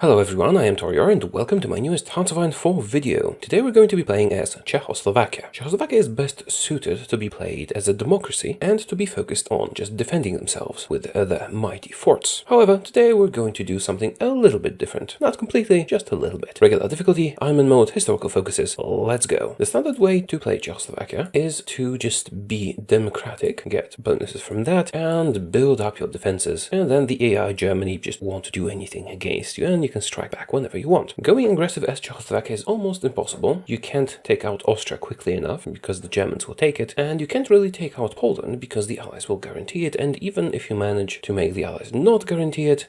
Hello everyone, I am Taureor and welcome to my newest Hearts of Iron IV video. Today we're going to be playing as Czechoslovakia. Czechoslovakia is best suited to be played as a democracy and to be focused on just defending themselves with their mighty forts. However, today we're going to do something a little bit different. Not completely, just a little bit. Regular difficulty, Ironman mode, historical focuses, let's go. The standard way to play Czechoslovakia is to just be democratic, get bonuses from that, and build up your defenses. And then the AI Germany just won't do anything against you, and you can strike back whenever you want. Going aggressive as Czechoslovakia is almost impossible. You can't take out Austria quickly enough because the Germans will take it, and you can't really take out Poland because the Allies will guarantee it, and even if you manage to make the Allies not guarantee it,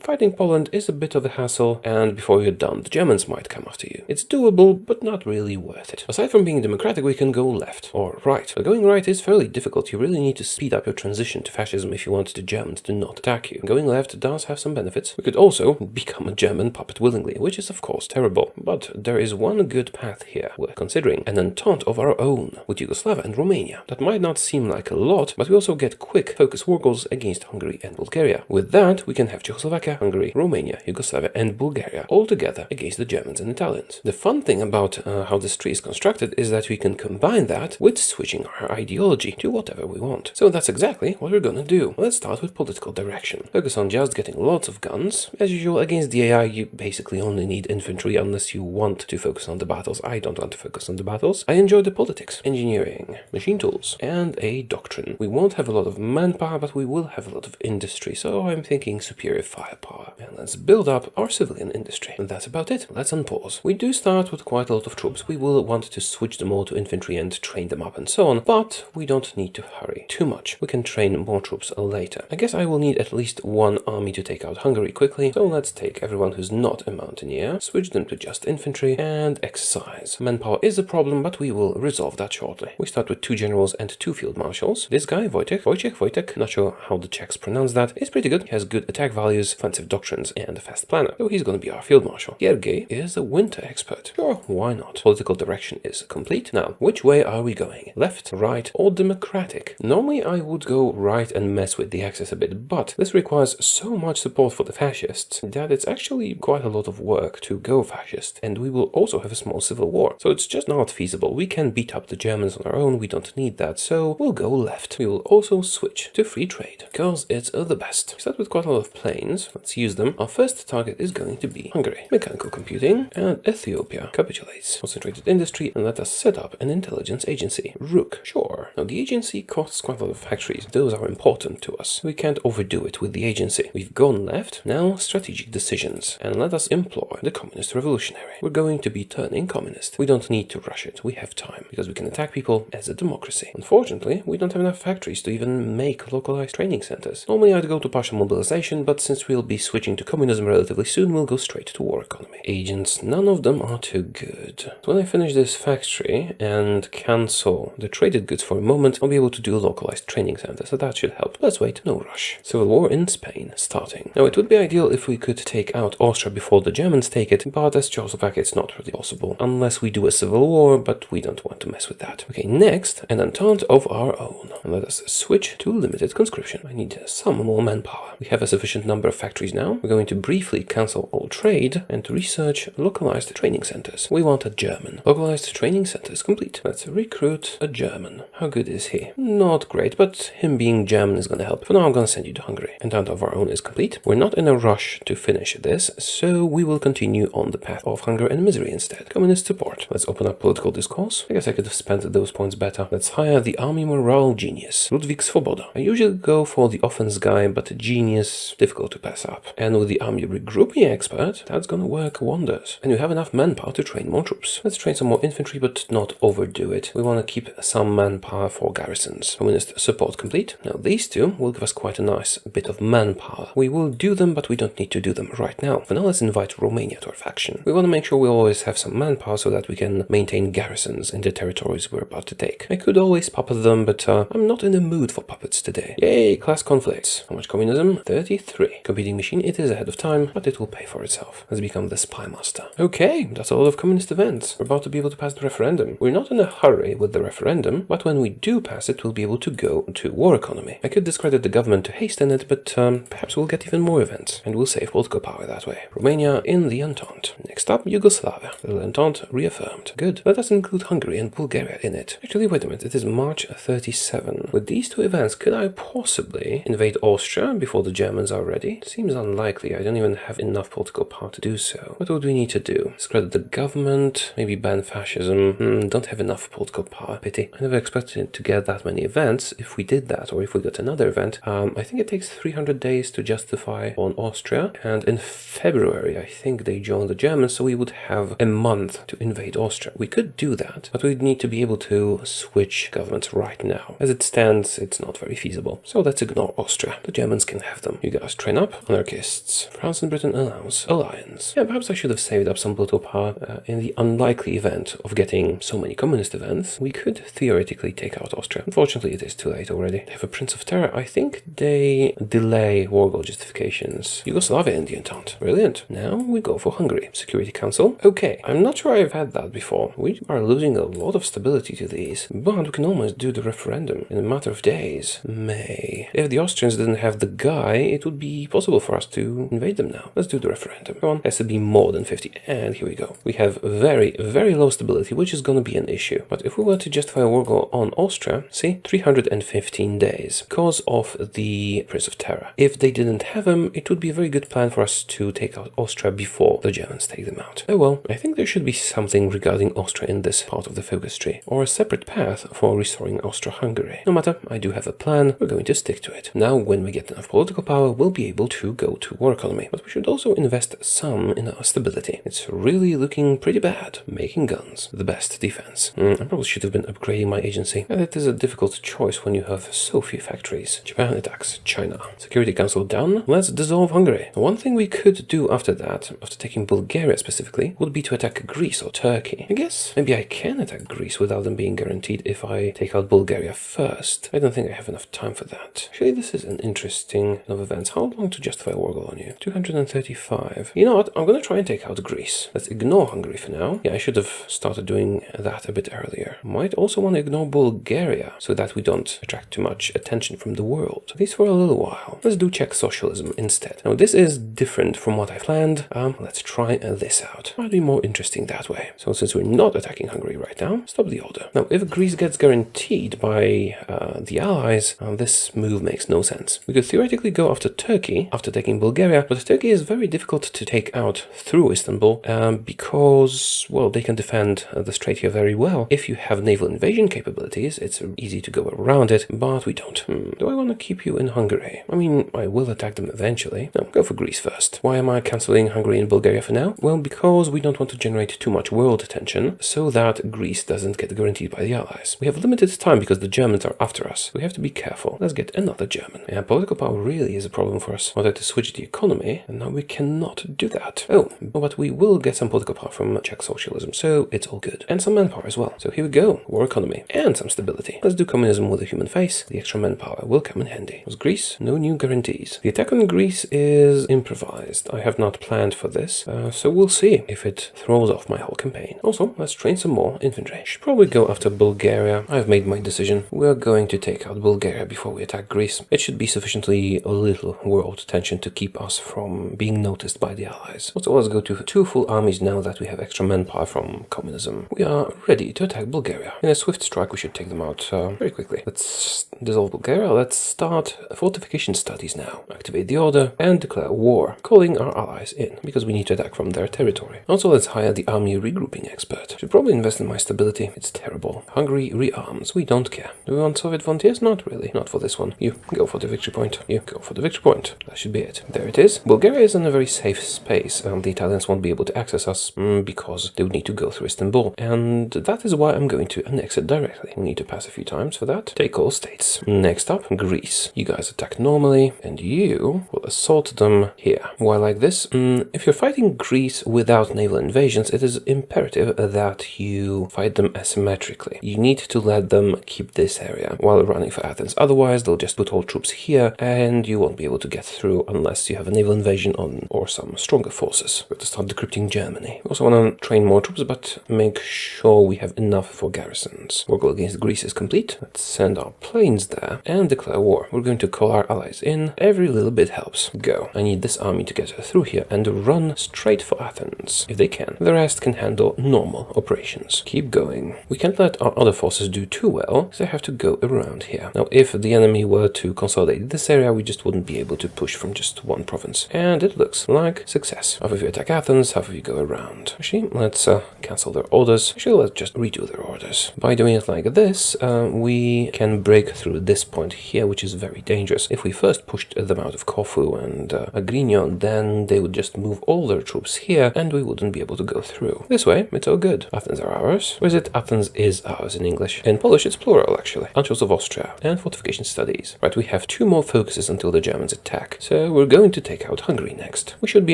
fighting Poland is a bit of a hassle, and before you're done, the Germans might come after you. It's doable, but not really worth it. Aside from being democratic, we can go left or right. But going right is fairly difficult. You really need to speed up your transition to fascism if you want the Germans to not attack you. Going left does have some benefits. We could also become a German puppet willingly, which is of course terrible. But there is one good path here. We're considering an entente of our own with Yugoslavia and Romania. That might not seem like a lot, but we also get quick focus war goals against Hungary and Bulgaria. With that, we can have Czechoslovakia, Hungary, Romania, Yugoslavia and Bulgaria all together against the Germans and Italians. The fun thing about how this tree is constructed is that we can combine that with switching our ideology to whatever we want. So that's exactly what we're gonna do. Let's start with political direction. Focus on just getting lots of guns. As usual, against the AI, you basically only need infantry unless you want to focus on the battles. I don't want to focus on the battles. I enjoy the politics, engineering, machine tools, and a doctrine. We won't have a lot of manpower, but we will have a lot of industry, so I'm thinking superior firepower. And let's build up our civilian industry. And that's about it. Let's unpause. We do start with quite a lot of troops. We will want to switch them all to infantry and train them up and so on, but we don't need to hurry too much. We can train more troops later. I guess I will need at least one army to take out Hungary quickly, so let's take everyone who's not a mountaineer, switch them to just infantry, and exercise. Manpower is a problem, but we will resolve that shortly. We start with 2 generals and 2 field marshals. This guy, Wojciech, not sure how the Czechs pronounce that, is pretty good. He has good attack values, offensive doctrines, and a fast planner, so he's going to be our field marshal. Sergei is a winter expert. Sure, why not? Political direction is complete. Now, which way are we going? Left, right, or democratic? Normally I would go right and mess with the axis a bit, but this requires so much support for the fascists that it's actually quite a lot of work to go fascist, and we will also have a small civil war, so it's just not feasible. We can beat up the Germans on our own, we don't need that, so we'll go left. We will also switch to free trade, because it's the best. We start with quite a lot of planes, let's use them. Our first target is going to be Hungary. Mechanical computing, and Ethiopia capitulates. Concentrated industry, and let us set up an intelligence agency. Rook, sure. Now the agency costs quite a lot of factories, those are important to us. We can't overdo it with the agency. We've gone left, now strategic decisions, and let us employ the communist revolutionary. We're going to be turning communist. We don't need to rush it, we have time, because we can attack people as a democracy. Unfortunately, we don't have enough factories to even make localized training centers. Normally I'd go to partial mobilization, but since we'll be switching to communism relatively soon, we'll go straight to war economy. Agents, none of them are too good. So when I finish this factory and cancel the traded goods for a moment, I'll be able to do localized training centers, so that should help. Let's wait, no rush. Civil war in Spain starting. Now it would be ideal if we could take out Austria before the Germans take it, but as Czechoslovakia it's not really possible, unless we do a civil war, but we don't want to mess with that. Okay, next, an entente of our own. And let us switch to limited conscription. I need some more manpower. We have a sufficient number of factories now. We're going to briefly cancel all trade and research localized training centers. We want a German. Localized training centers complete. Let's recruit a German. How good is he? Not great, but him being German is going to help. For now I'm going to send you to Hungary. Entente of our own is complete. We're not in a rush to finish this, so we will continue on the path of hunger and misery instead. Communist support. Let's open up political discourse. I guess I could have spent those points better. Let's hire the army morale genius, Ludwig Svoboda. I usually go for the offense guy, but a genius, difficult to pass up. And with the army regrouping expert, that's gonna work wonders. And we have enough manpower to train more troops. Let's train some more infantry, but not overdo it. We want to keep some manpower for garrisons. Communist support complete. Now these two will give us quite a nice bit of manpower. We will do them, but we don't need to do them right now. For now, let's invite Romania to our faction. We want to make sure we always have some manpower so that we can maintain garrisons in the territories we're about to take. I could always puppet them, but I'm not in the mood for puppets today. Yay, class conflicts. How much communism? 33. Competing machine, it is ahead of time, but it will pay for itself. Let's become the spy master. Okay, that's a lot of communist events. We're about to be able to pass the referendum. We're not in a hurry with the referendum, but when we do pass it, we'll be able to go to war economy. I could discredit the government to hasten it, but perhaps we'll get even more events, and we'll save political power that way. Romania in the Entente. Next up, Yugoslavia. The Entente reaffirmed. Good. That doesn't include Hungary and Bulgaria in it. Actually, wait a minute. It is March 37. With these two events, could I possibly invade Austria before the Germans are ready? Seems unlikely. I don't even have enough political power to do so. What would we need to do? Discredit the government? Maybe ban fascism? Don't have enough political power. Pity. I never expected to get that many events. If we did that, or if we got another event, I think it takes 300 days to justify on Austria. And in February, I think they joined the Germans, so we would have a month to invade Austria. We could do that, but we'd need to be able to switch governments right now. As it stands, it's not very feasible. So let's ignore Austria. The Germans can have them. You guys train up. Anarchists. France and Britain announce alliance. Yeah, perhaps I should have saved up some political power. In the unlikely event of getting so many communist events, we could theoretically take out Austria. Unfortunately, it is too late already. They have a Prince of Terror. I think they delay war goal justifications. Yugoslavia in the Entente. Brilliant. Now we go for Hungary. Security Council. Okay, I'm not sure I've had that before. We are losing a lot of stability to these, but we can almost do the referendum in a matter of days. May. If the Austrians didn't have the guy, it would be possible for us to invade them now. Let's do the referendum. Come on, has to be more than 50, and here we go. We have very, very low stability, which is going to be an issue. But if we were to justify a war goal on Austria, see, 315 days, because of the Prince of Terror. If they didn't have him, it would be a very good plan for us to take out Austria before the Germans take them out. Oh well, I think there should be something regarding Austria in this part of the focus tree, or a separate path for restoring Austria-Hungary. No matter, I do have a plan, we're going to stick to it. Now, when we get enough political power, we'll be able to go to war economy, but we should also invest some in our stability. It's really looking pretty bad. Making guns, the best defense. I probably should have been upgrading my agency, and it is a difficult choice when you have so few factories. Japan attacks China. Security Council done. Let's dissolve Hungary. One thing we could do after that, after taking Bulgaria specifically, would be to attack Greece or Turkey. I guess maybe I can attack Greece without them being guaranteed if I take out Bulgaria first. I don't think I have enough time for that. Actually, this is an interesting of events. How long to justify a war goal on you? 235. You know what? I'm gonna try and take out Greece. Let's ignore Hungary for now. Yeah, I should have started doing that a bit earlier. Might also want to ignore Bulgaria so that we don't attract too much attention from the world. At least for a little while. Let's do Czech socialism instead. Now, this is different from what I planned. Let's try this out. Might be more interesting that way. So since we're not attacking Hungary right now, stop the order. Now, if Greece gets guaranteed by the Allies, this move makes no sense. We could theoretically go after Turkey after taking Bulgaria, but Turkey is very difficult to take out through Istanbul because, well, they can defend the strait here very well. If you have naval invasion capabilities, it's easy to go around it, but we don't. Do I want to keep you in Hungary? I mean, I will attack them eventually. No, go for Greece first. Why am I cancelling Hungary and Bulgaria for now? Well, because we don't want to generate too much world attention so that Greece doesn't get guaranteed by the Allies. We have limited time because the Germans are after us. We have to be careful. Let's get another German. Yeah, political power really is a problem for us. Wanted to switch the economy, and now we cannot do that. Oh, but we will get some political power from Czech socialism, so it's all good. And some manpower as well. So here we go. War economy. And some stability. Let's do communism with a human face. The extra manpower will come in handy. Was Greece? No new guarantees. The attack on Greece is improvised. I have not planned for this, so we'll see if it throws off my whole campaign. Also, let's train some more infantry. Should probably go after Bulgaria. I've made my decision. We're going to take out Bulgaria before we attack Greece. It should be sufficiently little world tension to keep us from being noticed by the Allies. So let's go to 2 full armies now that we have extra manpower from communism. We are ready to attack Bulgaria. In a swift strike, we should take them out very quickly. Let's dissolve Bulgaria. Let's start fortification studies now. Activate the order and declare war, calling our allies in, because we need to attack from their territory. Also, let's hire the army regrouping expert. Should probably invest in my stability. It's terrible. Hungary rearms. We don't care. Do we want Soviet volunteers? Not really. Not for this one. You go for the victory point. You go for the victory point. That should be it. There it is. Bulgaria is in a very safe space. The Italians won't be able to access us because they would need to go through Istanbul. And that is why I'm going to annex it directly. We need to pass a few times for that. Take all states. Next up, Greece. You guys attack normally, and you will assault them here. Why like this? If you're fighting Greece without naval invasions, it is imperative that you fight them asymmetrically. You need to let them keep this area while running for Athens. Otherwise, they'll just put all troops here, and you won't be able to get through unless you have a naval invasion on or some stronger forces. We have to start decrypting Germany. We also want to train more troops, but make sure we have enough for garrisons. War goal against Greece is complete. Let's send our planes there and declare war. We're going to call our allies in. Every little bit helps. Go. I need this army to get through here and run straight for Athens, if they can. The rest can handle normal operations. Keep going. We can't let our other forces do too well, so they have to go around here. Now, if the enemy were to consolidate this area, we just wouldn't be able to push from just one province. And it looks like success. Half of you attack Athens, half of you go around. Actually, let's cancel their orders. Actually, let's just redo their orders. By doing it like this, we can break through this point here, which is very dangerous. If we first pushed them out of Corfu and Agrignon, then they would just move all their troops here, and we wouldn't be able to go through. This way, it's all good. Athens are ours. Or is it Athens is ours in English? In Polish, it's plural, actually. Anschluss of Austria and fortification studies. Right, we have 2 more focuses until the Germans attack. So we're going to take out Hungary next. We should be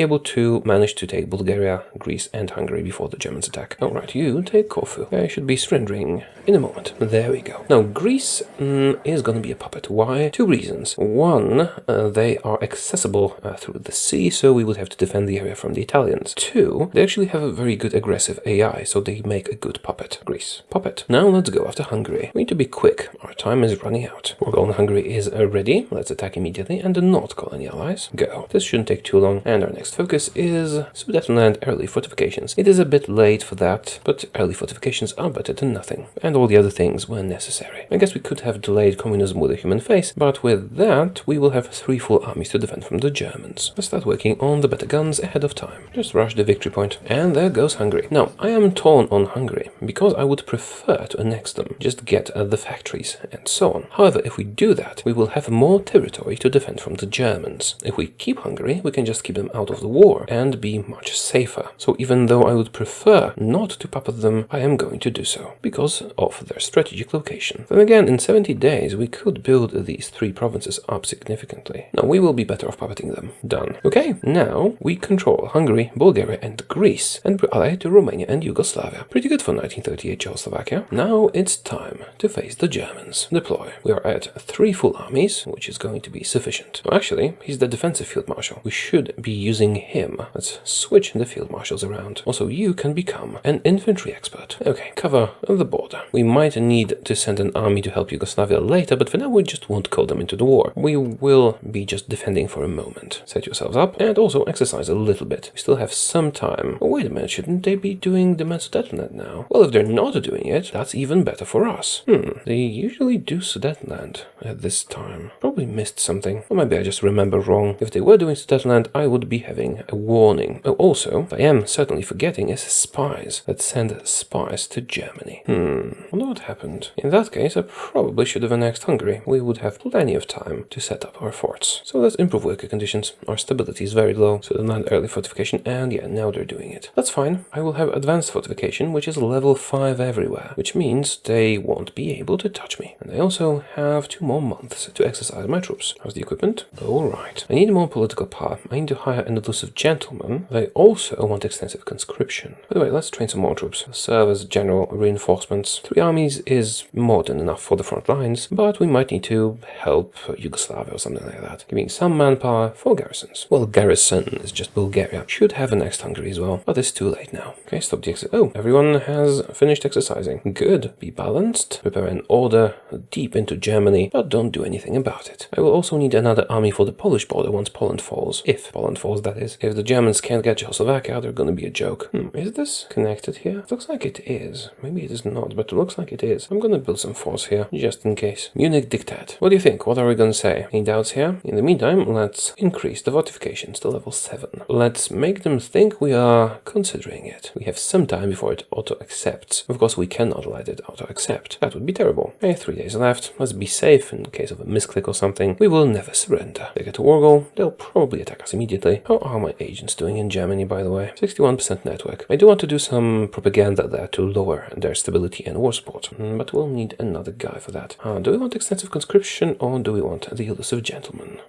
able to manage to take Bulgaria, Greece, and Hungary before the Germans attack. Alright, you take Corfu. I should be surrendering in a moment. There we go. Now, Greece is going to be a puppet. Why? 2 reasons. One, they are accessible through the sea, so we would have to defend the area from the Italians. 2, they actually have a very good aggressive AI, so they make a good puppet. Greece. Puppet. Now let's go after Hungary. We need to be quick. Our time is running out. War on Hungary is ready. Let's attack immediately and not call any allies. Go. This shouldn't take too long. And our next focus is Sudetenland early fortifications. It is a bit late for that, but early fortifications are better than nothing. And all the other things were necessary. I guess we could have delayed communism with a human face, but with that, we will have 3 full armies to defend from the Germans. Let's start working on the better guns ahead of time. Just rush the victory point. And there goes Hungary. Now, I am torn on Hungary, because I would prefer to annex them, just get the factories and so on. However, if we do that, we will have more territory to defend from the Germans. If we keep Hungary, we can just keep them out of the war and be much safer. So even though I would prefer not to puppet them, I am going to do so, because of their strategic location. Then again, in 70 days, we could build these 3 provinces up significantly. Now, we will be better off puppeting them. Done. Okay, now we control Hungary, Bulgaria, and Greece, and we're allied to Romania and Yugoslavia. Pretty good for 1938 Czechoslovakia. Now it's time to face the Germans. Deploy. We are at 3 full armies, which is going to be sufficient. Well, actually, he's the defensive field marshal. We should be using him. Let's switch the field marshals around. Also, you can become an infantry expert. Okay, cover the border. We might need to send an army to help Yugoslavia later, but for now we just won't call them into the war. We will be just defending for a moment. Set yourselves up and also exercise a little bit. We still have some time. Oh, wait a minute, shouldn't they be doing the Sudetenland now? Well, if they're not doing it, that's even better for us. They usually do Sudetenland at this time. Probably missed something. Or maybe I just remember wrong. If they were doing Sudetenland, I would be having a warning. Oh, also, what I am certainly forgetting is spies that send spies to Germany. I wonder what happened. In that case, I probably should have annexed Hungary. We would have plenty of time to set up our forts. So let's improve worker conditions. Our stability is very low, so land early fortification, and yeah, now they're doing it. That's fine. I will have advanced fortification, which is level 5 everywhere, which means they won't be able to touch me. And I also have 2 more months to exercise my troops. How's the equipment? Alright. I need more political power. I need to hire an elusive gentleman. They also want extensive conscription. By the way, let's train some more troops. Serve as general reinforcements. 3 armies is more than enough for the front lines, but we might need to help Yugoslavia or something like that, giving some manpower for garrisons. Well, garrison is just Bulgaria. Should have annexed Hungary as well, but it's too late now. Okay, stop the exercise. Oh, everyone has finished exercising. Good. Be balanced. Prepare an order deep into Germany, but don't do anything about it. I will also need another army for the Polish border once Poland falls. If Poland falls, that is. If the Germans can't get Czechoslovakia, they're gonna be a joke. Is this connected here? It looks like it is. Maybe it is not, but it looks like it is. I'm gonna build some force here, just in case. Munich Diktat. What do you think? What are we gonna say? Any doubts here? In the meantime, let's increase the fortifications to level 7. Let's make them think we are considering it. We have some time before it auto-accepts. Of course, we cannot let it auto-accept. That would be terrible. Okay, 3 days left. Let's be safe in case of a misclick or something. We will never surrender. They get to war goal. They'll probably attack us immediately. How are my agents doing in Germany, by the way? 61% network. I do want to do some propaganda there to lower their stability and war support, but we'll need another guy for that. Do we want extensive conscription or do we want the elusive gentleman?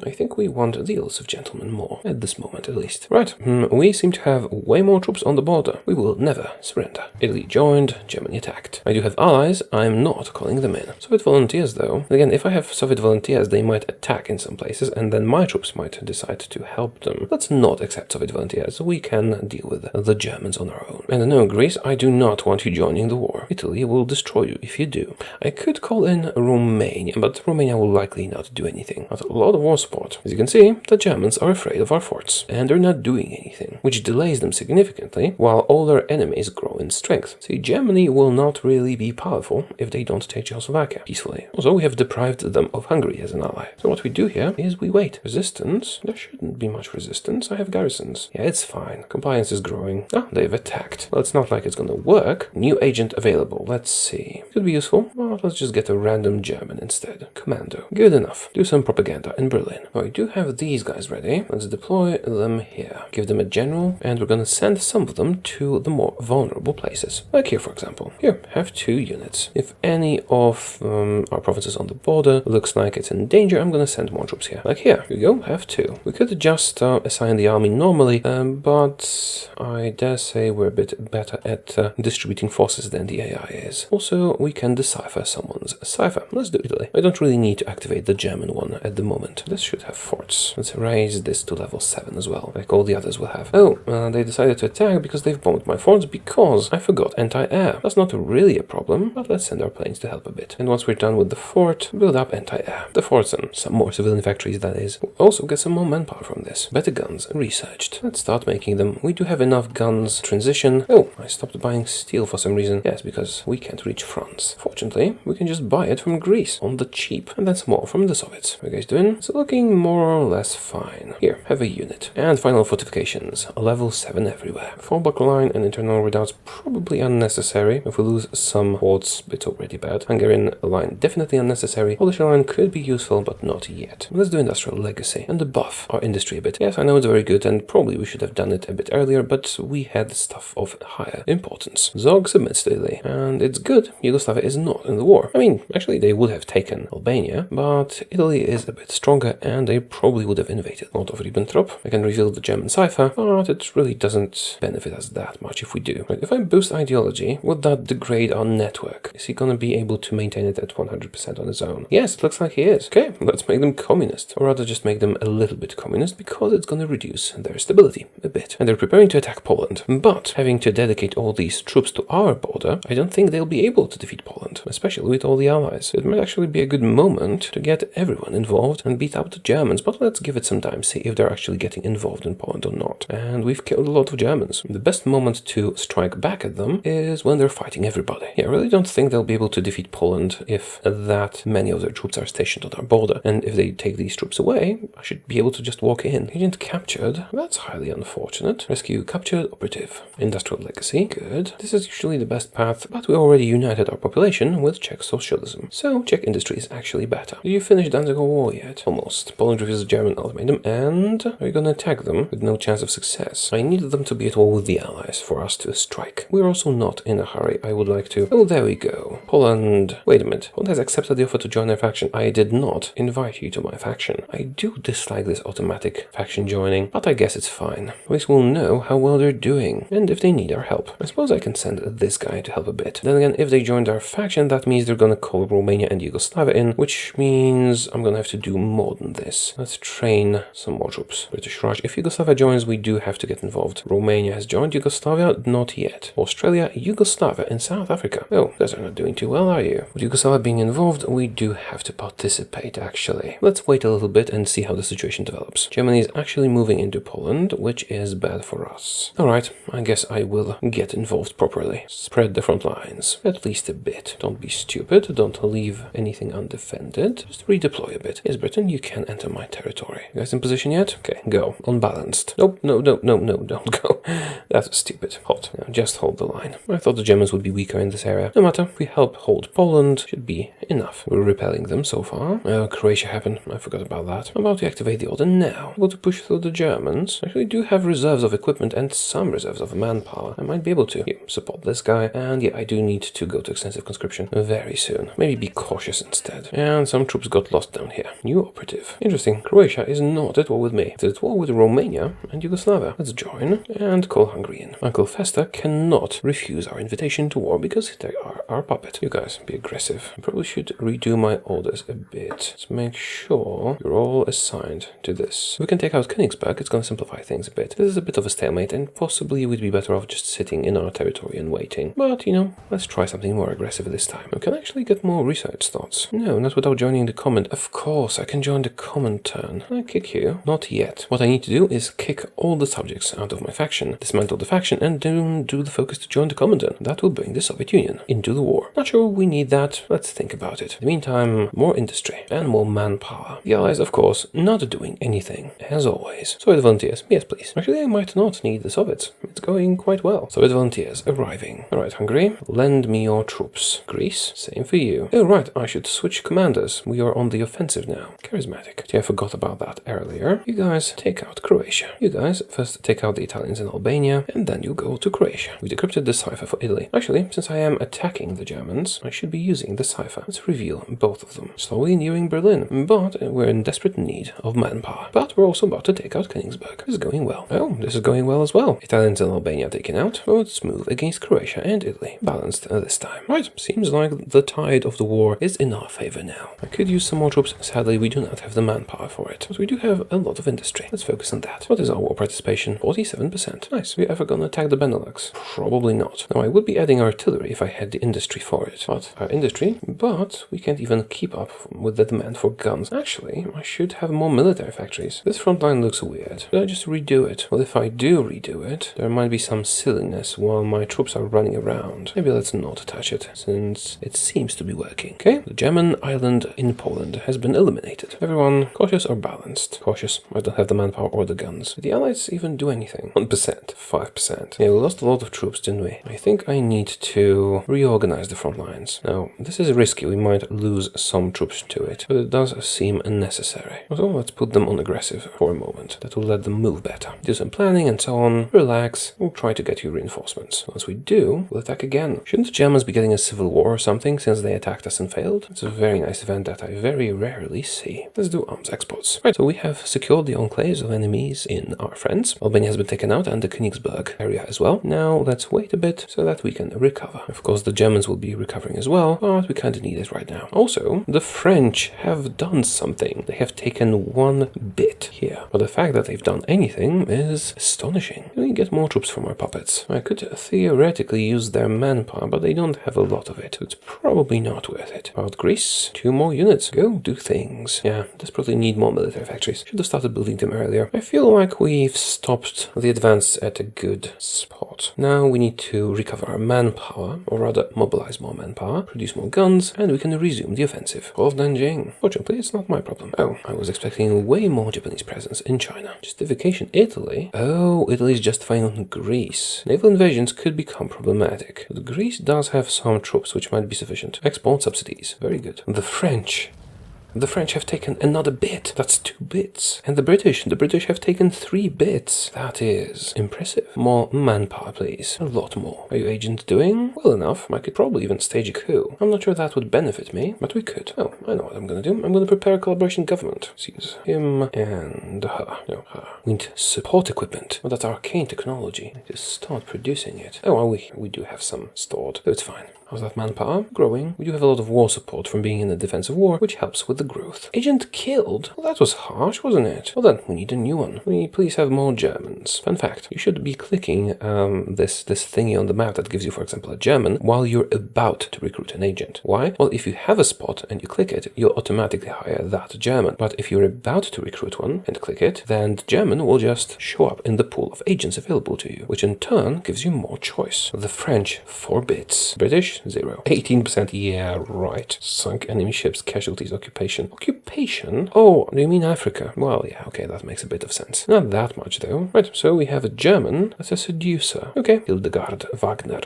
I think we want the elusive gentleman more, at this moment at least. Right, we seem to have way more troops on the border. We will never surrender. Italy joined, Germany attacked. I do have allies, I'm not calling them in. Soviet volunteers though. Again, if I have Soviet volunteers, they might attack in some places and then my troops might decide to help them. Let's not accept Soviet volunteers. We can deal with the Germans on our own. And no, Greece, I do not want you joining the war. Italy will destroy you if you do. I could call in Romania, but Romania will likely not do anything. Not a lot of war support. As you can see, the Germans Germans are afraid of our forts, and they're not doing anything, which delays them significantly, while all their enemies grow in strength. See, Germany will not really be powerful if they don't take Czechoslovakia peacefully. Also, we have deprived them of Hungary as an ally. So what we do here is we wait. Resistance? There shouldn't be much resistance. I have garrisons. Yeah, it's fine. Compliance is growing. Ah, they've attacked. Well, it's not like it's gonna work. New agent available. Let's see. Could be useful. Well, let's just get a random German instead. Commando. Good enough. Do some propaganda in Berlin. Oh, we do have these guys ready. Let's deploy them here. Give them a general, and we're gonna send some of them to the more vulnerable places. Like here, for example. Here, have 2 units. If any of our provinces on the border looks like it's in danger, I'm gonna send more troops here. Like here, you go, have 2. We could just assign the army normally, but I dare say we're a bit better at distributing forces than the AI is. Also, we can decipher someone's cipher. Let's do Italy. I don't really need to activate the German one at the moment. This should have forts. Let's raise this to level 7 as well, like all the others will have. Oh, they decided to attack because they've bombed my forts because I forgot anti-air. That's not really a problem, but let's send our planes to help a bit. And once we're done with the fort, build up anti-air. The forts and some more civilian factories, that is. We'll also get some more manpower from this. Better guns researched. Let's start making them. We do have enough guns. Transition. Oh, I stopped buying steel for some reason. Yes, because we can't reach France. Fortunately, we can just buy it from Greece on the cheap. And that's more from the Soviets. How are you guys doing? It's looking more or less fine. Here, have a unit. And final fortifications. Level 7 everywhere. 4 buckle line and internal redoubts probably unnecessary. If we lose some hordes, it's already bad. Hungarian line definitely unnecessary. Polish line could be useful, but not yet. Let's do industrial legacy and buff our industry a bit. Yes, I know it's very good, and probably we should have done it a bit earlier, but we had stuff of higher importance. Zog submits to Italy, and it's good. Yugoslavia is not in the war. I mean, actually, they would have taken Albania, but Italy is a bit stronger, and they probably would have invaded. Lord of Ribbentrop. I can reveal the German cipher, but it really doesn't benefit us that much if we do. Like, if I boost ideology, would that degrade our network? Is he gonna be able to maintain it at 100% on his own? Yes, it looks like he is. Okay, let's make them communist. Or rather just make them a little bit communist, because it's gonna reduce their stability a bit. And they're preparing to attack Poland. But having to dedicate all these troops to our border, I don't think they'll be able to defeat Poland, especially with all the allies. It might actually be a good moment to get everyone involved and beat up the Germans, but let's give it some time, see if they're actually getting involved in Poland or not. And we've killed a lot of Germans. The best moment to strike back at them is when they're fighting everybody. Yeah, I really don't think they'll be able to defeat Poland if that many of their troops are stationed on our border. And if they take these troops away, I should be able to just walk in. Agent captured. That's highly unfortunate. Rescue captured. Operative. Industrial legacy. Good. This is usually the best path, but we already united our population with Czech socialism. So Czech industry is actually better. Did you finish Danzig War yet? Almost. Poland refuses German ultimatum, and are you gonna attack them with no chance of success? I needed them to be at war with the allies for us to strike. We're also not in a hurry. I would like to... Oh, there we go. Poland... Wait a minute. Poland has accepted the offer to join their faction. I did not invite you to my faction. I do dislike this automatic faction joining, but I guess it's fine. At least we'll know how well they're doing, and if they need our help. I suppose I can send this guy to help a bit. Then again, if they joined our faction, that means they're gonna call Romania and Yugoslavia in, which means I'm gonna have to do more than this. Let's train some more troops. British Raj. If Yugoslavia joins, we do have to get involved. Romania has joined Yugoslavia? Not yet. Australia, Yugoslavia, and South Africa. Oh, you guys are not doing too well, are you? With Yugoslavia being involved, we do have to participate, actually. Let's wait a little bit and see how the situation develops. Germany is actually moving into Poland, which is bad for us. Alright, I guess I will get involved properly. Spread the front lines. At least a bit. Don't be stupid. Don't leave anything undefended. Just redeploy a bit. Yes, Britain, you can enter my territory. You guys in position yet? Okay, go. Unbalanced. Nope, no, don't go. That's stupid. Hot. Now, just hold the line. I thought the Germans would be weaker in this area. No matter. If we help hold Poland, should be enough. We're repelling them so far. Croatia happened. I forgot about that. I'm about to activate the order now. Able to push through the Germans. I actually do have reserves of equipment and some reserves of manpower. I might be able to support this guy. And yeah, I do need to go to extensive conscription very soon. Maybe be cautious instead. And some troops got lost down here. New operative. Interesting. Croatia is not at war with me. It's at war with Romania and Yugoslavia. Let's join and call Hungary in. Uncle Festa cannot refuse our invitation to war because they are our puppet. You guys, be aggressive. I probably should redo my orders a bit. Let's make sure you're all assigned to this. If we can take out Königsberg, it's going to simplify things a bit. This is a bit of a stalemate, and possibly we'd be better off just sitting in our territory and waiting. But, you know, let's try something more aggressive this time. We can actually get more research slots. No, not without joining the command. Of course, I can join the command turn. I kick you. you. Not yet. What I need to do is kick all the subjects out of my faction, dismantle the faction, and then do the focus to join the Commandant. That will bring the Soviet Union into the war. Not sure we need that. Let's think about it. In the meantime, more industry and more manpower. The Allies, of course, not doing anything, as always. Soviet volunteers, yes please. Actually, I might not need the Soviets. It's going quite well. Soviet volunteers arriving. Alright, Hungary, lend me your troops. Greece, same for you. Oh right, I should switch commanders. We are on the offensive now. Charismatic. Yeah, I forgot about that earlier. You guys take out Croatia. You guys first take out the Italians in Albania, and then you go to Croatia. We decrypted the cipher for Italy. Actually, since I am attacking the Germans, I should be using the cipher. Let's reveal both of them. Slowly nearing Berlin, but we're in desperate need of manpower. But we're also about to take out Königsberg. This is going well. Oh, this is going well as well. Italians and Albania taken out. Oh, let's move against Croatia and Italy. Balanced this time. Right, seems like the tide of the war is in our favor now. I could use some more troops. Sadly, we do not have the manpower for it. But we do have a lot of industry. Let's focus on that. What is our war participation? 47%. Nice. Are we ever gonna attack the Benelux? Probably not. Now, I would be adding artillery if I had the industry for it. But we can't even keep up with the demand for guns. Actually, I should have more military factories. This front line looks weird. Should I just redo it? Well, if I do redo it, there might be some silliness while my troops are running around. Maybe let's not touch it, since it seems to be working. Okay, the German island in Poland has been eliminated. Everyone cautious or balanced? Cautious. I don't have the manpower or the guns. Did the Allies even do anything? 1%, 5%. Yeah, we lost a lot of troops, didn't we? I think I need to reorganize the front lines. Now, this is risky. We might lose some troops to it, but it does seem unnecessary. So let's put them on aggressive for a moment. That will let them move better. Do some planning and so on. Relax. We'll try to get you reinforcements. Once we do, we'll attack again. Shouldn't the Germans be getting a civil war or something since they attacked us and failed? It's a very nice event that I very rarely see. Let's do arms exports. Right, so we have secured the enclaves of enemies in our friends. Albania has been taken out and the Königsberg area as well. Now let's wait a bit so that we can recover. Of course, the Germans will be recovering as well, but we kind of need it right now. Also, the French have done something. They have taken one bit here. But the fact that they've done anything is astonishing. We get more troops from our puppets. I could theoretically use their manpower, but they don't have a lot of it. So it's probably not worth it. About Greece, 2 more units. Go do things. Yeah, desperately need more military factories. Should have started building them earlier. I feel like we've stopped the advance at a good spot. Now we need to recover our manpower, or rather mobilize more manpower, produce more guns, and we can resume the offensive of Nanjing. Fortunately, it's not my problem. Oh, I was expecting way more Japanese presence in China. Justification Italy? Oh, Italy's justifying on Greece. Naval invasions could become problematic, but Greece does have some troops which might be sufficient. Export subsidies. Very good. The French have taken another bit. That's 2 bits. And the British have taken 3 bits. That is impressive. More manpower, please. A lot more. Are you agent doing well enough? I could probably even stage a coup. I'm not sure that would benefit me, but we could. Oh, I know what I'm gonna do. I'm gonna prepare a collaboration government. Let's use him and her. No, her. We need support equipment. Well, that's arcane technology. I need to start producing it. Oh, well, we do have some stored, so it's fine. How's that manpower? Growing. We do have a lot of war support from being in a defensive war, which helps with the growth. Agent killed? Well, that was harsh, wasn't it? Well then, we need a new one. We please have more Germans. Fun fact, you should be clicking this thingy on the map that gives you, for example, a German, while you're about to recruit an agent. Why? Well, if you have a spot and you click it, you'll automatically hire that German. But if you're about to recruit one and click it, then the German will just show up in the pool of agents available to you, which in turn gives you more choice. The French, 4 bits. British, 0. 18%, yeah, right. Sunk enemy ships, casualties, occupation. Occupation? Oh, do you mean Africa? Well, yeah, okay, that makes a bit of sense. Not that much, though. Right, so we have a German that's a seducer. Okay, Hildegard, Wagner.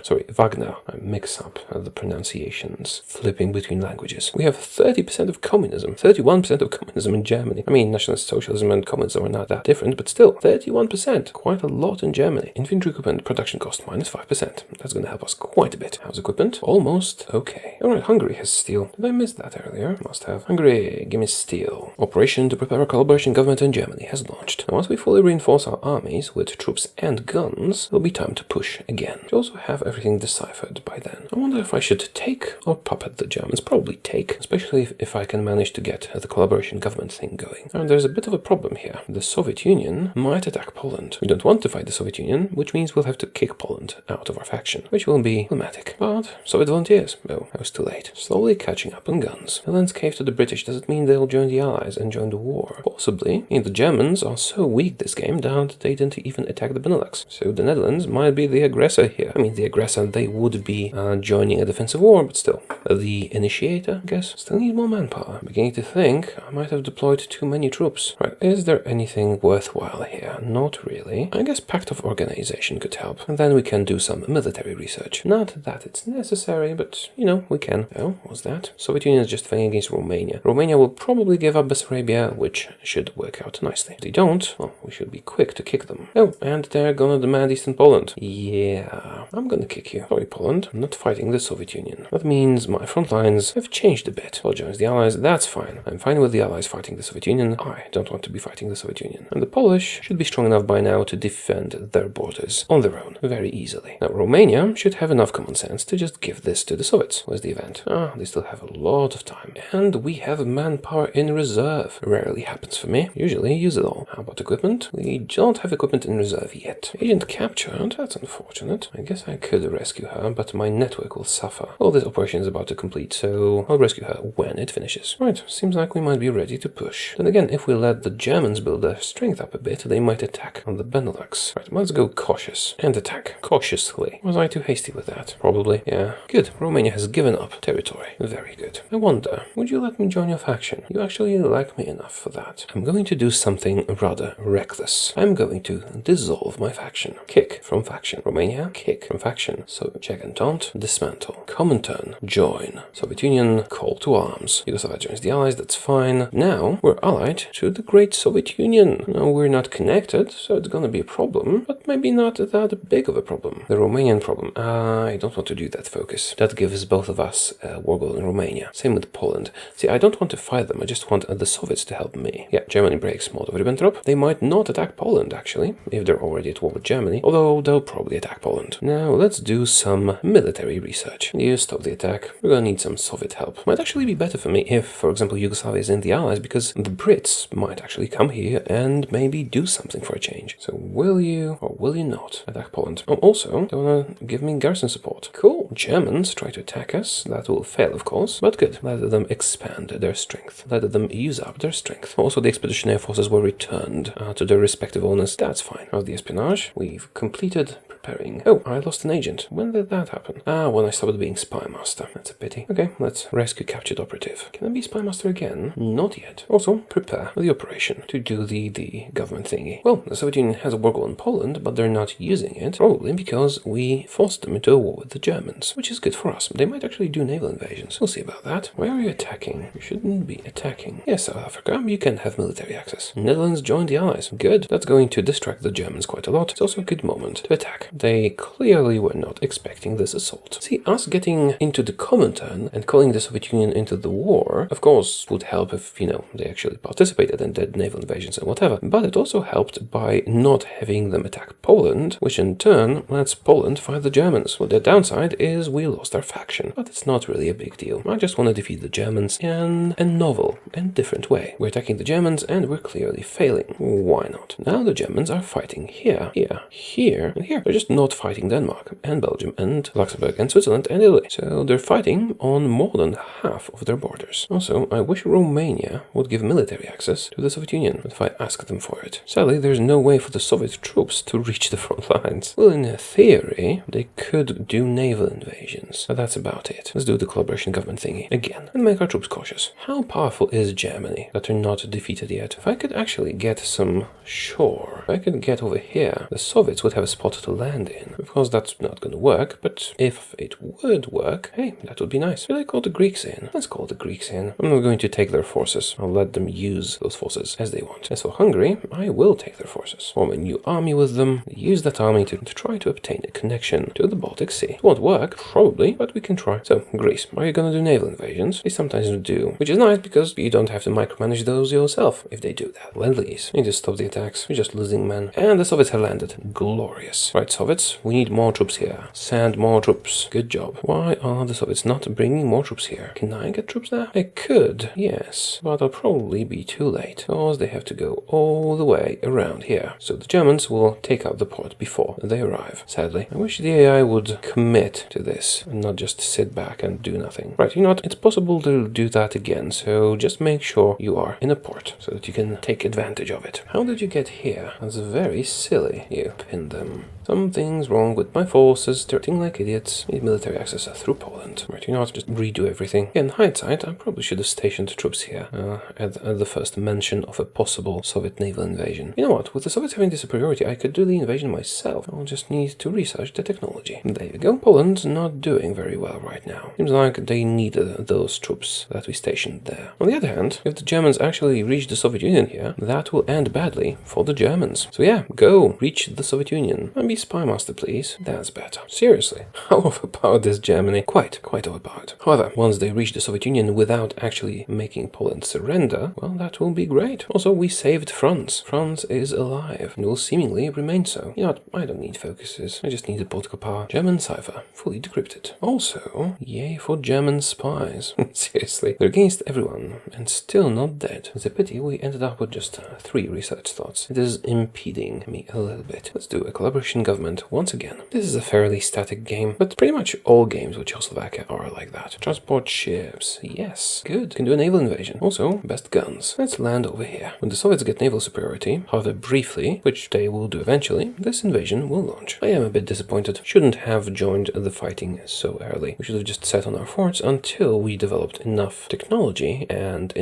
I mix up the pronunciations, flipping between languages. We have 30% of communism, 31% of communism in Germany. I mean, nationalist socialism and communism are not that different, but still, 31%. Quite a lot in Germany. Infantry equipment production cost minus 5%. That's going to help us quite a bit. How's equipment? Almost okay. Alright, Hungary has steel. Did I miss that earlier? Must have. Hungary, give me steel. Operation to prepare a collaboration government in Germany has launched. Now, once we fully reinforce our armies with troops and guns, it'll be time to push again. We also have everything deciphered by then. I wonder if I should take or puppet the Germans. Probably take, especially if I can manage to get the collaboration government thing going. And there's a bit of a problem here. The Soviet Union might attack Poland. We don't want to fight the Soviet Union, which means we'll have to kick Poland out of our faction, which will be problematic. But Soviet volunteers. Oh, I was too late. Slowly catching up on guns. Villains cave to the British Polish, does it mean they'll join the Allies and join the war? Possibly. The Germans are so weak this game that they didn't even attack the Benelux. So the Netherlands might be the aggressor here. The aggressor, they would be joining a defensive war, but still. The initiator, I guess, still need more manpower. I'm beginning to think I might have deployed too many troops. Right, is there anything worthwhile here? Not really. I guess Pact of Organization could help. And then we can do some military research. Not that it's necessary, but, we can. Oh, what's that? Soviet Union is just fighting against Romania. Romania will probably give up Bessarabia, which should work out nicely. If they don't, well, we should be quick to kick them. Oh, and they're gonna demand Eastern Poland. Yeah, I'm gonna kick you. Sorry, Poland. I'm not fighting the Soviet Union. That means my front lines have changed a bit. Well, joins the Allies, that's fine. I'm fine with the Allies fighting the Soviet Union. I don't want to be fighting the Soviet Union. And the Polish should be strong enough by now to defend their borders on their own very easily. Now, Romania should have enough common sense to just give this to the Soviets. Where's the event? They still have a lot of time. And we have manpower in reserve. Rarely happens for me. Usually use it all. How about equipment? We don't have equipment in reserve yet. Agent captured. That's unfortunate. I guess I could rescue her, but my network will suffer. All this operation is about to complete, so I'll rescue her when it finishes. Right, seems like we might be ready to push. Then again, if we let the Germans build their strength up a bit, they might attack on the Benelux. Right, let's go cautious and attack cautiously. Was I too hasty with that? Probably. Yeah. Good. Romania has given up territory. Very good. I wonder, would you let me join your faction? You actually like me enough for that. I'm going to do something rather reckless. I'm going to dissolve my faction. Kick from faction. Romania, kick from faction. So Czech Entente, dismantle. Comintern, join. Soviet Union, call to arms. Yugoslavia joins the Allies, that's fine. Now we're allied to the Great Soviet Union. Now we're not connected, so it's gonna be a problem, but maybe not that big of a problem. The Romanian problem. I don't want to do that focus. That gives both of us a war goal in Romania. Same with Poland. See, I don't want to fight them, I just want the Soviets to help me. Yeah, Germany breaks Molotov-Ribbentrop. They might not attack Poland, actually, if they're already at war with Germany, although they'll probably attack Poland. Now, let's do some military research. You stop the attack. We're gonna need some Soviet help. Might actually be better for me if, for example, Yugoslavia is in the Allies, because the Brits might actually come here and maybe do something for a change. So will you or will you not attack Poland? Oh, also, they wanna give me garrison support. Cool. Germans try to attack us. That will fail, of course, but good. Let them expand their strength. Let them use up their strength. Also, the expeditionary forces were returned to their respective owners. That's fine. Now, the espionage, we've completed preparing. Oh, I lost an agent. When did that happen? When I stopped being spy master. That's a pity. Okay, let's rescue captured operative. Can I be spy master again? Not yet. Also, prepare the operation to do the government thingy. Well, the Soviet Union has a war goal in Poland, but they're not using it, probably because we forced them into a war with the Germans, which is good for us. They might actually do naval invasions. We'll see about that. Where are you attacking? You shouldn't be attacking. Yes, South Africa, you can have military access. Netherlands joined the Allies. Good. That's going to distract the Germans quite a lot. It's also a good moment to attack. They clearly were not expecting this assault. See, us getting into the Comintern and calling the Soviet Union into the war, of course, would help if, they actually participated and did naval invasions and whatever. But it also helped by not having them attack Poland, which in turn lets Poland fight the Germans. Well, the downside is we lost our faction, but it's not really a big deal. I just want to defeat the Germans in a novel and different way. We're attacking the Germans and we're clearly failing. Why not? Now the Germans are fighting here, here, and here. They're just not fighting Denmark and Belgium and Luxembourg and Switzerland and Italy. So they're fighting on more than half of their borders. Also, I wish Romania would give military access to the Soviet Union if I ask them for it. Sadly, there's no way for the Soviet troops to reach the front lines. Well, in theory, they could do naval invasions, but that's about it. Let's do the collaboration government thingy again and make our troops cautious. How powerful is Germany that they're not defeated yet? If I could actually get some shore, if I could get over here, the Soviets would have a spot to land in. Of course, that's not going to work, but if it would work, hey, that would be nice. Should I call the Greeks in? Let's call the Greeks in. I'm not going to take their forces. I'll let them use those forces as they want. As for Hungary, I will take their forces. Form a new army with them. Use that army to try to obtain a connection to the Baltic Sea. It won't work, probably, but we can try. So, Greece, are you going to do naval invasions? They sometimes do, which is nice because you don't have to micromanage those yourself if they do that. Lend-Lease. You just stop the attacks. We're just losing men. And the Soviets have landed. Glorious. Right, so Soviets, we need more troops here. Send more troops. Good job. Why are the Soviets not bringing more troops here? Can I get troops there? I could, yes, but I'll probably be too late, because they have to go all the way around here. So the Germans will take out the port before they arrive. Sadly, I wish the AI would commit to this and not just sit back and do nothing. Right, you know what? It's possible to do that again, so just make sure you are in a port so that you can take advantage of it. How did you get here? That's very silly. You pinned them. Something's wrong with my forces. They're acting like idiots. Need military access through Poland. Right, you know what? Just redo everything. In hindsight, I probably should have stationed troops here at the first mention of a possible Soviet naval invasion. You know what? With the Soviets having the superiority, I could do the invasion myself. I'll just need to research the technology. There you go. Poland's not doing very well right now. Seems like they needed those troops that we stationed there. On the other hand, if the Germans actually reach the Soviet Union here, that will end badly for the Germans. So yeah, go reach the Soviet Union. And be spy master, please. That's better. Seriously, how overpowered is Germany? Quite overpowered. However, once they reach the Soviet Union without actually making Poland surrender, well, that will be great. Also, we saved France. France is alive and will seemingly remain so. You know what? I don't need focuses. I just need a political power. German cipher, fully decrypted. Also, yay for German spies. Seriously, they're against everyone and still not dead. It's a pity we ended up with just 3 research slots. It is impeding me a little bit. Let's do a collaboration government once again. This is a fairly static game, but pretty much all games with Czechoslovakia are like that. Transport ships. Yes. Good. Can do a naval invasion. Also, best guns. Let's land over here. When the Soviets get naval superiority, however briefly, which they will do eventually, this invasion will launch. I am a bit disappointed. Shouldn't have joined the fighting so early. We should have just sat on our forts until we developed enough technology and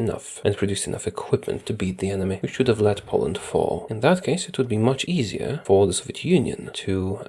produced enough equipment to beat the enemy. We should have let Poland fall. In that case, it would be much easier for the Soviet Union to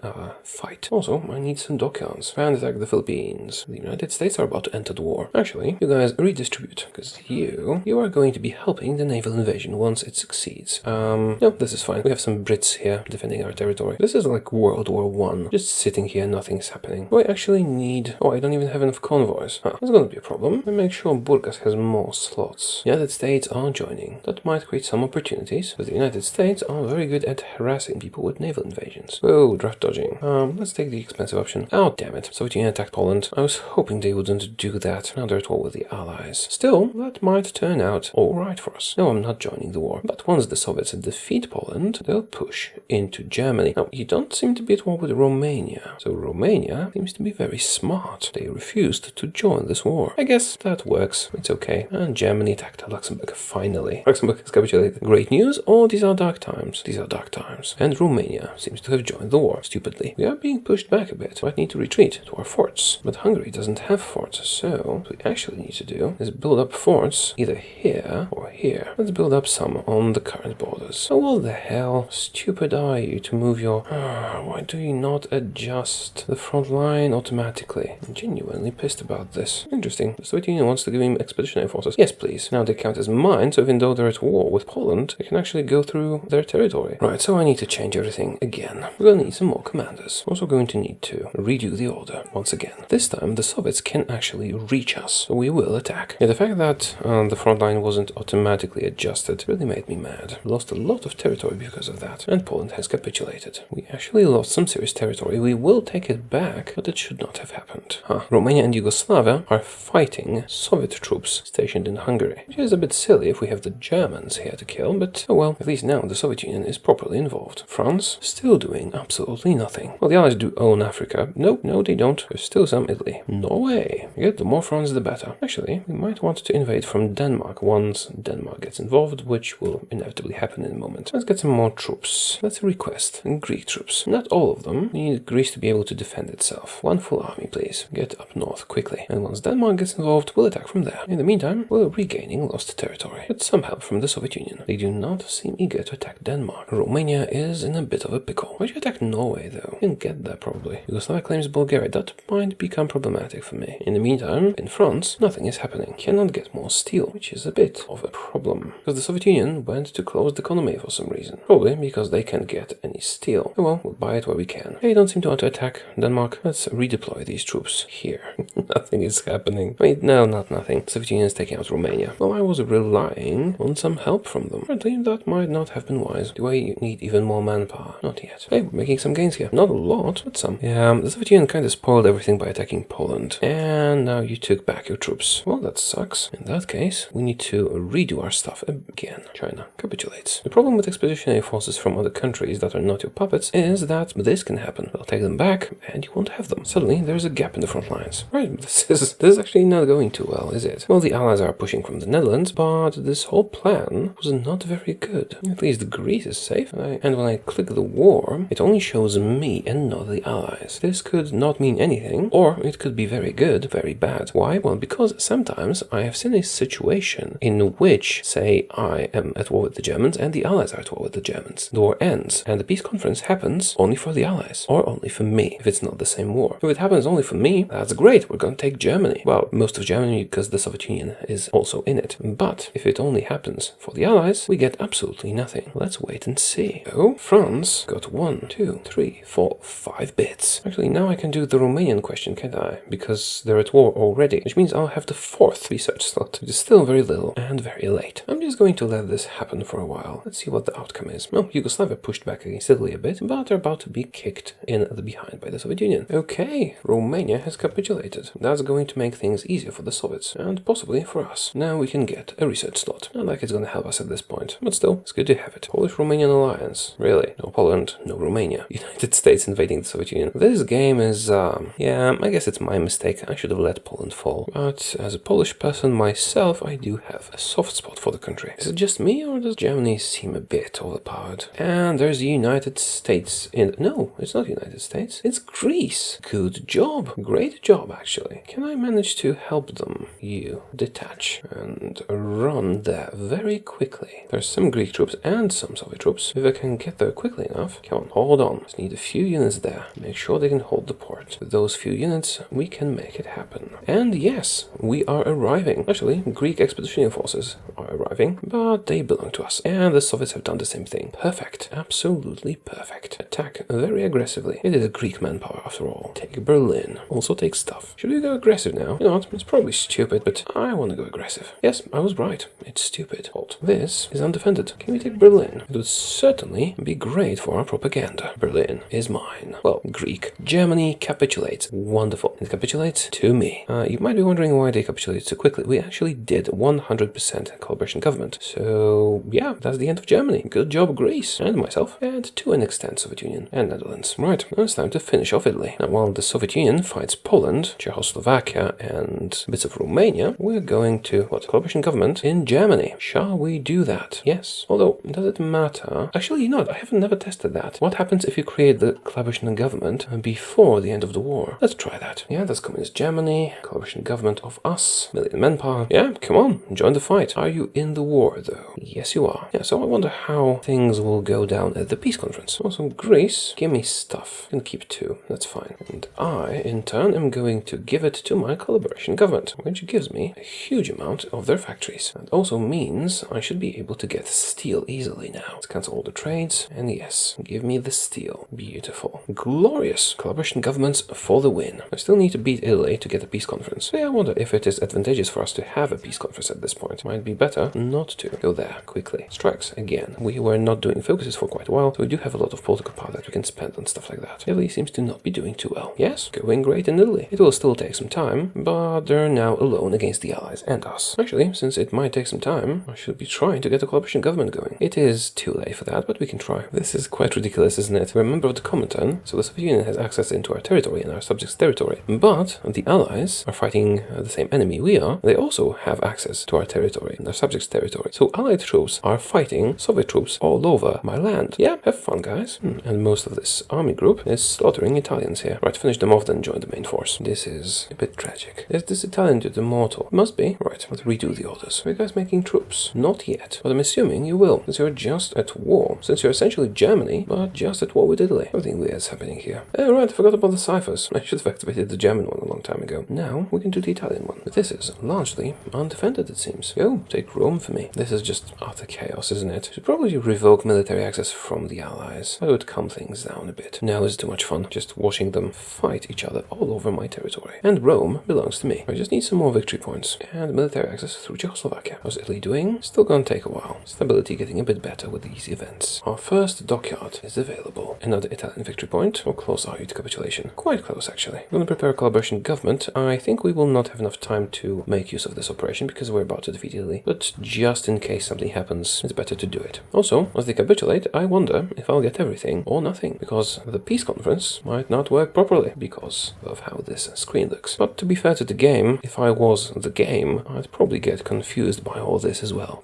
fight. Also, I need some dockyards. And attack the Philippines. The United States are about to enter the war. Actually, you guys redistribute, because you are going to be helping the naval invasion once it succeeds. No, this is fine. We have some Brits here defending our territory. This is like World War I. Just sitting here, nothing's happening. Do I actually need... Oh, I don't even have enough convoys. Huh, that's gonna be a problem. I make sure Burgas has more slots. The United States are joining. That might create some opportunities, but the United States are very good at harassing people with naval invasions. Oh, draft dodging. Let's take the expensive option. Oh, damn it. Soviet Union attacked Poland. I was hoping they wouldn't do that. Now they're at war with the Allies. Still, that might turn out alright for us. No, I'm not joining the war. But once the Soviets defeat Poland, they'll push into Germany. Now, you don't seem to be at war with Romania. So Romania seems to be very smart. They refused to join this war. I guess that works. It's okay. And Germany attacked Luxembourg finally. Luxembourg has capitulated. Great news, or these are dark times? These are dark times. And Romania seems to have joined the war, stupidly. We are being pushed back a bit. Might need to retreat to our forts. But Hungary doesn't have forts, so what we actually need to do is build up forts either here or here. Let's build up some on the current borders. So what the hell stupid are you to move your... why do you not adjust the front line automatically? I'm genuinely pissed about this. Interesting. The Soviet Union wants to give him expeditionary forces. Yes, please. Now they count as mine, so even though they're at war with Poland, they can actually go through their territory. Right, so I need to change everything again. We're going to need some more commanders. Also going to need to redo the order once again. This time the Soviets can actually reach us, so we will attack. Yeah, the fact that the front line wasn't automatically adjusted really made me mad. We lost a lot of territory because of that, and Poland has capitulated. We actually lost some serious territory. We will take it back, but it should not have happened. Romania and Yugoslavia are fighting Soviet troops stationed in Hungary, which is a bit silly if we have the Germans here to kill, but oh well, at least now the Soviet Union is properly involved. France still doing absolutely nothing. Well, the Allies do own Africa. Nope, no they don't. There's still some Italy. Norway. Yet the more France the better. Actually, we might want to invade from Denmark once Denmark gets involved, which will inevitably happen in a moment. Let's get some more troops. Let's request Greek troops. Not all of them. We need Greece to be able to defend itself. One full army, please. Get up north quickly. And once Denmark gets involved, we'll attack from there. In the meantime, we're regaining lost territory. With some help from the Soviet Union. They do not seem eager to attack Denmark. Romania is in a bit of a pickle. Why'd you attack Norway, though? You can get that, probably. Yugoslavia claims Bulgaria. That might become problematic for me. In the meantime, in France, nothing is happening. Cannot get more steel, which is a bit of a problem. Because the Soviet Union went to close the economy for some reason. Probably because they can't get any steel. Oh well, we'll buy it where we can. They don't seem to want to attack Denmark. Let's redeploy these troops here. Nothing is happening. Wait, no, not nothing. The Soviet Union is taking out Romania. Well, I was relying on some help from them. Apparently, that might not have been wise. Do I need even more manpower? Not yet. Hey, making some gains here. Not a lot, but some. Yeah, the Soviet Union kind of spoiled everything by attacking Poland. And now you took back your troops. Well, that sucks. In that case, we need to redo our stuff again. China capitulates. The problem with expeditionary forces from other countries that are not your puppets is that this can happen. They'll take them back, and you won't have them. Suddenly, there's a gap in the front lines. Right, this is actually not going too well, is it? Well, the Allies are pushing from the Netherlands, but this whole plan was not very good. At least Greece is safe. And when I click the war, it only shows me and not the Allies. This could not mean anything, or it could be very good, very bad. Why? Well, because sometimes I have seen a situation in which, say, I am at war with the Germans and the Allies are at war with the Germans. The war ends, and the peace conference happens only for the Allies, or only for me, if it's not the same war. If it happens only for me, that's great, we're gonna take Germany. Well, most of Germany, because the Soviet Union is also in it. But if it only happens for the Allies, we get absolutely nothing. Let's wait and see. Oh, France got 1, 2, 3, 4, 5 bits. Actually, now I can do the Romanian question, can't I? Because they're at war already, which means I'll have the 4th research slot, which is still very little and very late. I'm just going to let this happen for a while. Let's see what the outcome is. Well, Yugoslavia pushed back against Italy a bit, but they're about to be kicked in the behind by the Soviet Union. Okay, Romania has capitulated. That's going to make things easier for the Soviets, and possibly for us. Now we can get a research slot. Not like it's gonna help us at this point, but still, it's good to have it. Polish-Romanian alliance. Really? No Poland, no Romania. United States invading the Soviet Union. This game is, yeah, I guess it's my mistake. I should have let Poland fall. But as a Polish person myself, I do have a soft spot for the country. Is it just me, or does Germany seem a bit overpowered? And there's the United States in... No, it's not United States. It's Greece. Good job. Great job, actually. Can I manage to help them? You detach and run there very quickly. There's some Greek troops and some Soviet troops. If I can get there quickly enough... Come on, hold on. Just need a few units there. Make sure they can hold the port. With those few units, we can make it happen. And yes, we are arriving. Actually, Greek expeditionary forces are arriving, but they belong to us. And the Soviets have done the same thing. Perfect. Absolutely perfect. Attack very aggressively. It is a Greek manpower after all. Take Berlin. Also take stuff. Should we go aggressive now? You know what? It's probably stupid, but I want to go aggressive. Yes, I was right. It's stupid. Halt. This is undefended. Can we take Berlin? It would certainly be great for our propaganda. Berlin is mine. Well, Greek. Germany capitulates. Wonderful. It capitulates to me. You might be wondering why they capitulated so quickly. We actually did 100% coalition government. So, yeah, that's the end of Germany. Good job, Greece. And myself. And to an extent, Soviet Union and Netherlands. Right, now it's time to finish off Italy. Now, while the Soviet Union fights Poland, Czechoslovakia, and bits of Romania, we're going to, coalition government in Germany. Shall we do that? Yes. Although, does it matter? Actually, you know what? I haven't never tested that. What happens if you create the coalition government before the end of the war? Let's try that. Yeah, that's Communist Germany, coalition government of us, million manpower. Yeah, come on, join the fight. Are you in the war, though? Yes, you are. Yeah, so I wonder how things will go down at the peace conference. Also, Greece, give me stuff. I can keep 2. That's fine. And I, in turn, am going to give it to my collaboration government, which gives me a huge amount of their factories. That also means I should be able to get steel easily now. Let's cancel all the trades. And yes, give me the steel. Beautiful. Glorious. Collaboration governments for the win. I still need to beat Italy to get a peace conference. So yeah, I wonder if it is advantageous for us to have a peace conference at this point. Might be better not to. Go there, quickly. Strikes, again. We were not doing focuses for quite a while, so we do have a lot of political power that we can spend on stuff like that. Italy seems to not be doing too well. Yes, going great in Italy. It will still take some time, but they're now alone against the Allies and us. Actually, since it might take some time, I should be trying to get a coalition government going. It is too late for that, but we can try. This is quite ridiculous, isn't it? We're a member of the Comintern, so the Soviet Union has access into our territory and our subjects' territory. But the Allies are fighting the same enemy we are. They also have access to our territory and our subjects' territory. So Allied troops are fighting Soviet troops all over my land. Yeah, have fun, guys. And most of this army group is slaughtering Italians here. Right, finish them off, then join the main force. This is a bit tragic. Is this Italian dude immortal? Must be. Right, let's redo the orders. Are you guys making troops? Not yet, but I'm assuming you will, since you're just at war. Since you're essentially Germany, but just at war with Italy. Everything weird is happening here. Oh, right, I forgot about the ciphers. I should have activated the German one a long time ago. Now, we can do the Italian one. But this is largely undefended, it seems. Go, take Rome for me. This is just utter chaos, isn't it? Should probably revoke military access from the Allies. That would calm things down a bit. Now it's too much fun, just watching them fight each other all over my territory. And Rome belongs to me. I just need some more victory points and military access through Czechoslovakia. How's Italy doing? Still gonna take a while. Stability getting a bit better with these events. Our first dockyard is available. Another Italian victory point. How close are you to capitulation? Quite close, actually. I'm gonna prepare a collaboration government. I think we will not have enough time to make use of this operation because we're about to defeat Italy. But just in case something happens, it's better to do it. Also, as they capitulate, I wonder if I'll get everything or nothing, because the peace conference might not work properly because of how this screen looks. But to be fair to the game, if I was the game, I'd probably get confused by all this as well.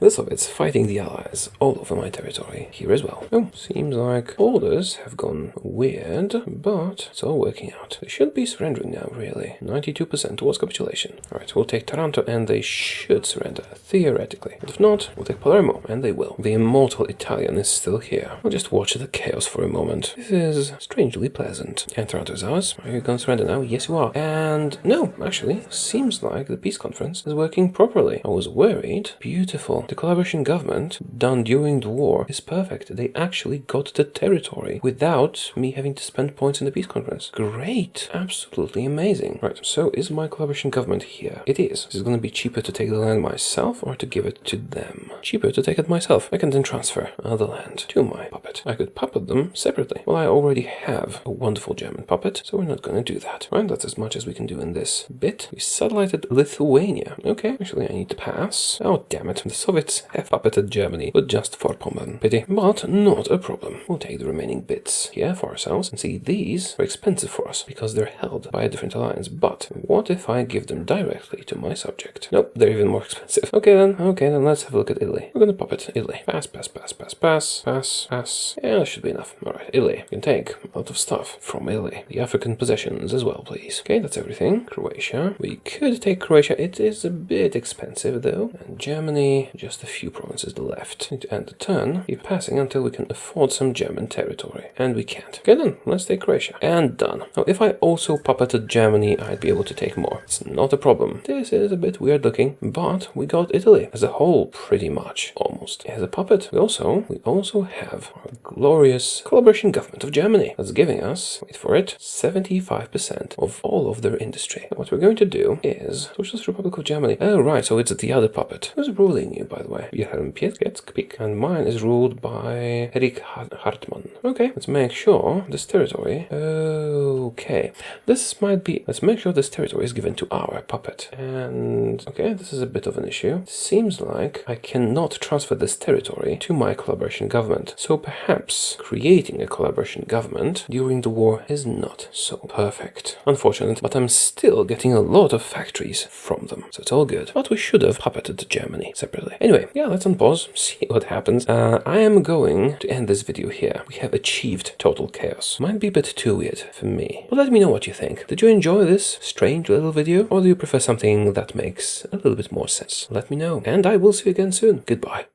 The Soviets fighting the Allies all over my territory here as well. Oh, seems like orders have gone weird, but it's all working out. They should be surrendering now, really. 92% towards capitulation. Alright, we'll take Taranto and they should surrender, theoretically. But if not, we'll take Palermo, and they will. The immortal Italian is still here. I'll just watch the chaos for a moment. This is strangely pleasant. And Taranto is ours. Are you going to surrender now? Yes, you are. And no, actually, seems like the peace conference is working properly. I was worried. Beautiful. The collaboration government done during the war is perfect. They actually got the territory without me having to spend points in the peace conference. Great. Absolutely amazing. Right, so is my collaboration government here? It is. Is it going to be cheaper to take the land myself or to give it to them? Cheaper to take it myself. I can then transfer the land to my puppet. I could puppet them separately. Well, I already have a wonderful German puppet, so we're not going to do that. Right, that's as much as we can do in this bit. We satellited Lithuania. Okay, actually I need to pass. Oh, damn it. The Soviets have puppeted Germany, but just for Pommern. Pity. But not a problem. We'll take the remaining bits here for ourselves. And see, these are expensive for us because they're held by a different alliance. But what if I give them directly to my subject? Nope, they're even more expensive. Okay then let's have a look at Italy. We're gonna puppet Italy. Pass. Yeah, that should be enough. Alright, Italy. You can take a lot of stuff from Italy. The African possessions as well, please. Okay, that's everything. Croatia. We could take Croatia. It is a bit expensive though. And Germany, just a few provinces left. Need to end the turn. Keep passing until we can afford some German territory. And we can't. Okay then, let's take Croatia. And done. Now, if I also puppeted Germany, I'd be able to take more. It's not a problem. This is a bit weird looking, but we got Italy as a whole, pretty much. Almost. As a puppet. We also have our glorious collaboration government of Germany. That's giving us, wait for it, 75% of all of their industry. Now, what we're going to do is Socialist Republic of Germany. Oh, right, so it's the other puppet. Who's ruling you, by the way? Wilhelm Pieck, and mine is ruled by Erich Hartmann. Okay, let's make sure this territory. Okay, let's make sure this territory is given to our puppet. And okay, this is a bit of an issue. Seems like I cannot transfer this territory to my collaboration government. So perhaps creating a collaboration government during the war is not so perfect. Unfortunate, but I'm still getting a lot of factories from them. So it's all good. But we should have puppeted Germany separately. Anyway, yeah, let's unpause, see what happens. I am going to end this video here. We have achieved total chaos. Might be a bit too weird for me. But let me know what you think. Did you enjoy this strange little video? Or do you prefer something that makes a little bit more sense? Let me know. And I will see you again soon. Goodbye.